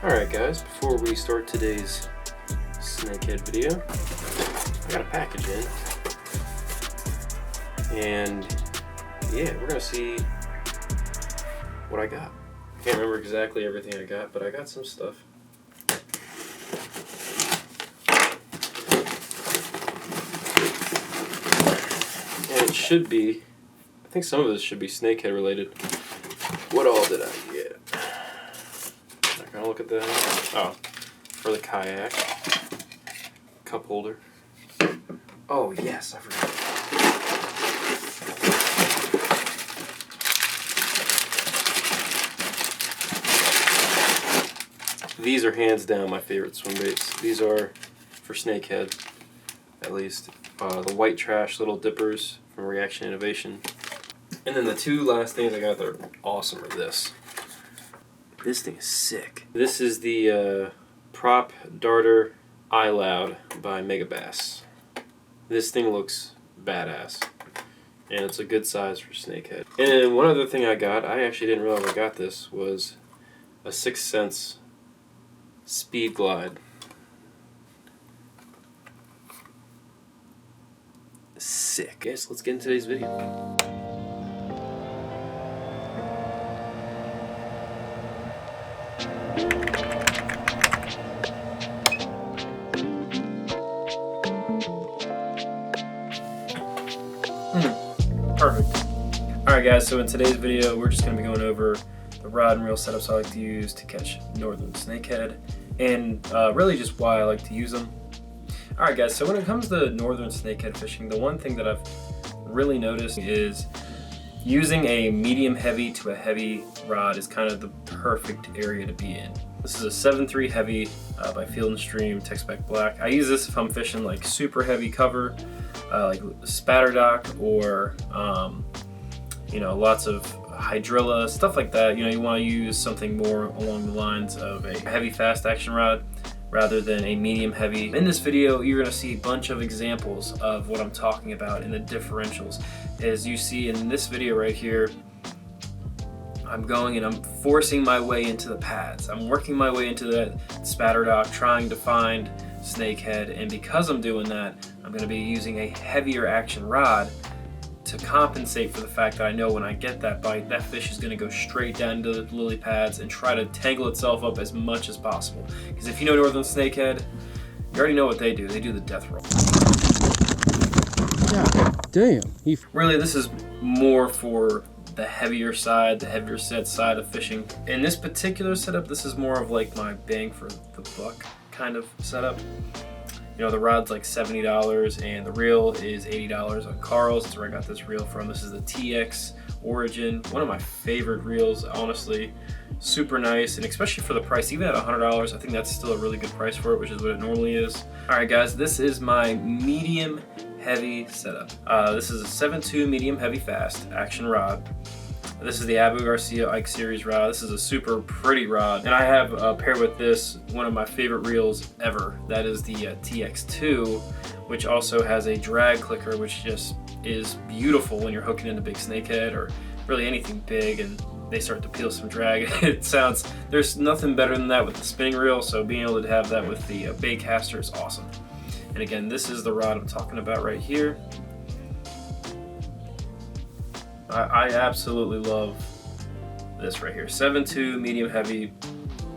Alright guys, before we start today's Snakehead video, I got a package in, and yeah, we're gonna see what I got. I can't remember exactly everything I got, but I got some stuff. And it should be, I think some of this should be Snakehead related. What all did I get? Not gonna look at that. Oh, for the kayak. Cup holder. Oh yes, I forgot. These are hands down my favorite swim baits. These are for Snakehead, at least. The white trash little dippers from Reaction Innovation. And then the two last things I got that are awesome are this. This thing is sick. This is the Prop Darter Eye Loud by Megabass. This thing looks badass. And it's a good size for Snakehead. And one other thing I got, I actually didn't realize I got this, was a 6th Sense Speed Glide. Sick. Guys, let's get into today's video. Perfect. Alright guys, so in today's video we're just going to be going over the rod and reel setups I like to use to catch northern snakehead, and really just why I like to use them. Alright guys, so when it comes to northern snakehead fishing, the one thing that I've really noticed is using a medium heavy to a heavy rod is kind of the perfect area to be in. This is a 7.3 heavy by Field & Stream Tec Spec-Black. I use this if I'm fishing like super heavy cover, like spatter dock, or you know, lots of hydrilla, stuff like that. You know, you want to use something more along the lines of a heavy fast action rod rather than a medium heavy. In this video, you're going to see a bunch of examples of what I'm talking about in the differentials. As you see in this video right here, I'm going and I'm forcing my way into the pads. I'm working my way into that spatter dock, trying to find snakehead, and because I'm doing that, I'm going to be using a heavier action rod to compensate for the fact that I know when I get that bite, that fish is going to go straight down into the lily pads and try to tangle itself up as much as possible. Because if you know northern snakehead, you already know what they do. They do the death roll. God damn. Really, this is more for the heavier side, the heavier set side of fishing. In this particular setup, this is more of like my bang for the buck kind of setup. You know, the rod's like $70 and the reel is $80 on Carl's. That's where I got this reel from. This is the TX Origin, one of my favorite reels, honestly. Super nice, and especially for the price, even at $100, I think that's still a really good price for it, which is what it normally is. Alright guys, this is my medium heavy setup. This is a 7.2 medium heavy fast action rod. This is the Garcia Ike series rod. This is a super pretty rod, and I have paired with this one of my favorite reels ever. That is the TX2, which also has a drag clicker, which just is beautiful when you're hooking into big snakehead or really anything big and they start to peel some drag. It sounds, there's nothing better than that with the spinning reel, so being able to have that with the baitcaster is awesome. And again, this is the rod I'm talking about right here. I absolutely love this right here. 7.2 medium heavy.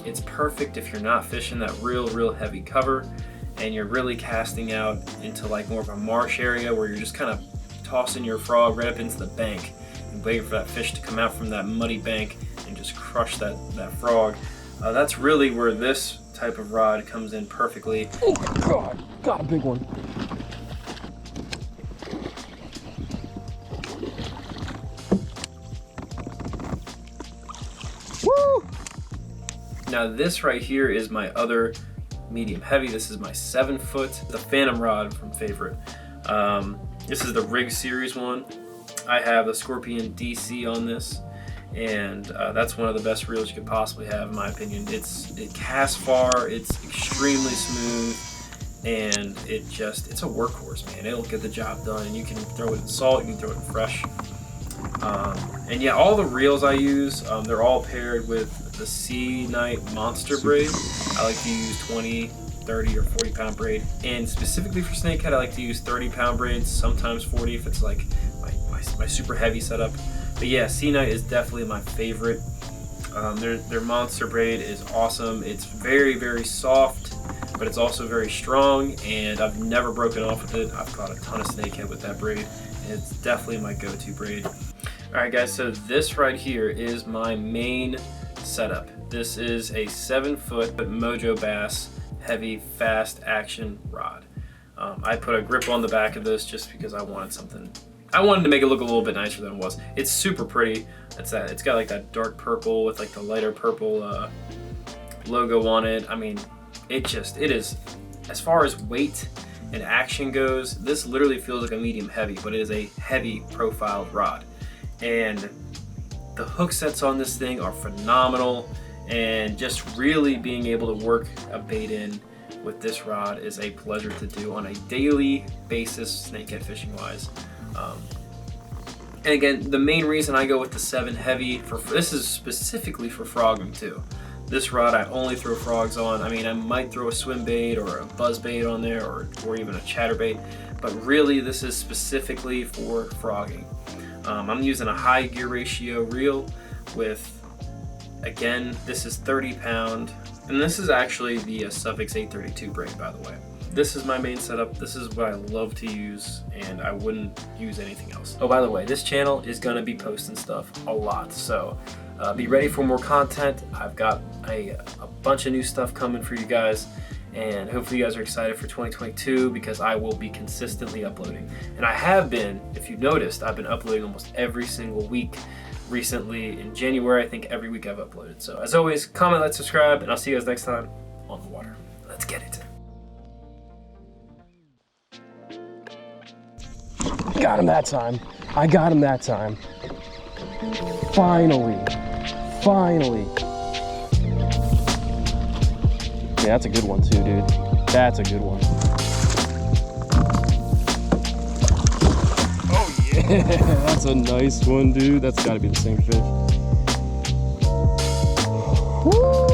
It's perfect if you're not fishing that real heavy cover and you're really casting out into like more of a marsh area where you're just kind of tossing your frog right up into the bank and waiting for that fish to come out from that muddy bank and just crush that frog. That's really where this type of rod comes in perfectly. Oh my god, got a big one. Woo! Now this right here is my other medium heavy. This is my 7-foot, the Phantom rod from Favorite. This is the Rig Series one. I have the Scorpion DC on this, and that's one of the best reels you could possibly have in my opinion. It casts far, it's extremely smooth, and it's a workhorse, man. It'll get the job done, and you can throw it in salt, you can throw it in fresh. And yeah, all the reels I use, they're all paired with the Sea Night Monster braid. I like to use 20, 30, or 40 pound braid. And specifically for snakehead, I like to use 30 pound braids, sometimes 40 if it's like my super heavy setup. But yeah, Sea Night is definitely my favorite. Their monster braid is awesome. It's very, very soft, but it's also very strong, and I've never broken off with it. I've caught a ton of snakehead with that braid, and it's definitely my go-to braid. Alright guys, so this right here is my main setup. This is a 7-foot Mojo Bass heavy fast action rod. I put a grip on the back of this just because I wanted to make it look a little bit nicer than it was. It's super pretty. It's got like that dark purple with like the lighter purple logo on it. I mean, it is, as far as weight and action goes, this literally feels like a medium heavy, but it is a heavy profiled rod. And the hook sets on this thing are phenomenal, and just really being able to work a bait in with this rod is a pleasure to do on a daily basis, snakehead fishing wise. And again, the main reason I go with the 7 heavy, this is specifically for frogging too. This rod I only throw frogs on. I mean, I might throw a swim bait or a buzz bait on there, or even a chatterbait, but really this is specifically for frogging. I'm using a high gear ratio reel with, again, this is 30 pound, and this is actually the Suffix 832 braid, by the way. This is my main setup. This is what I love to use, and I wouldn't use anything else. Oh, by the way, this channel is gonna be posting stuff a lot, so be ready for more content. I've got a bunch of new stuff coming for you guys, and hopefully you guys are excited for 2022 because I will be consistently uploading. And I have been, if you've noticed, I've been uploading almost every single week recently. In January, I think every week I've uploaded. So as always, comment, like, subscribe, and I'll see you guys next time on the water. Let's get it. Got him that time. I got him that time. Finally. Finally. Yeah, that's a good one too, dude. That's a good one. Oh yeah, that's a nice one, dude. That's gotta be the same fish. Woo!